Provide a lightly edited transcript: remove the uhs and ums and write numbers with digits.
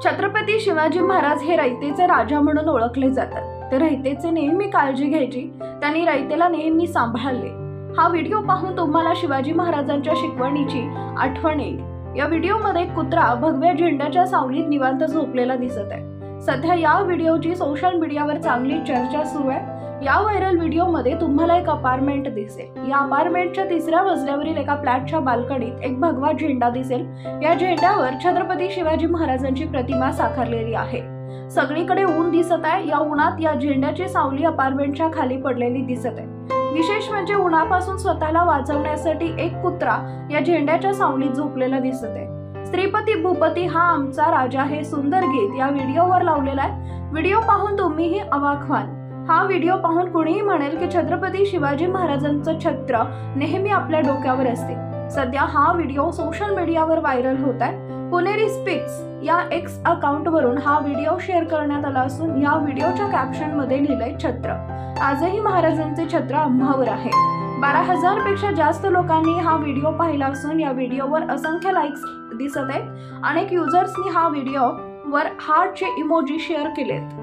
छत्रपती शिवाजी महाराज हे रयतेचे राजा म्हणून ओळखले जातात। ते रयतेचे नेहमी काळजी घ्यायची, त्यांनी रयतेला नेहमी सांभाळले। हा व्हिडिओ पाहून तुम्हाला शिवाजी महाराजांच्या शिकवणीची आठवण येईल। या व्हिडिओमध्ये कुत्रा भगव्या झेंड्याच्या सावलीत निवांत झोपलेला दिसत आहे। सध्या या व्हिडिओची सोशल मीडियावर चांगली चर्चा सुरू आहे। या व्हायरल व्हिडिओमध्ये तुम्हाला एक अपार्टमेंट दिसेल। या अपार्टमेंटच्या 3ऱ्या मजल्यावरील एका फ्लॅटच्या बाल्कनीत एक भगवा झेंडा दिसेल। या झेंड्यावर छत्रपती शिवाजी महाराजांची प्रतिमा साकारलेली आहे। सगळीकडे ऊन दिसत आहे। या उन्हात या झेंड्याची सावली अपार्टमेंटच्या खाली पडलेली दिसत आहे। विशेष म्हणजे उन्हापासून स्वतःला वाचवण्यासाठी एक कुत्रा या झेंड्याच्या सावलीत झोपलेला दिसत आहे। श्रीपती भूपती हा आमचा राजा हे सुंदर गीत या व्हिडिओवर लावलेलं आहे। व्हिडिओ पाहून तुम्हीही अवाक व्हाल। हा व्हिडिओ पाहून कुणीही म्हणेल की छत्रपती शिवाजी महाराजांचं छत्र नेहमी आपल्या डोक्यावर असते। सध्या हा व्हिडिओ सोशल मीडियावर व्हायरल होत आहे। पुणेरी स्पीक्स या एक्स अकाउंट वरून हा व्हिडिओ शेअर करण्यात आला असून या व्हिडिओच्या कॅप्शन मध्ये लिहिलंय, छत्र आजही महाराजांचे छत्र आम्हावर आहे। 12,000 पेक्षा जास्त लोकांनी हा व्हिडिओ पाहिला असून या व्हिडिओवर असंख्य लाईक्स दिसत आहेत। अनेक युजर्सनी हा व्हिडिओ वर हार्टचे इमोजी शेअर केलेत।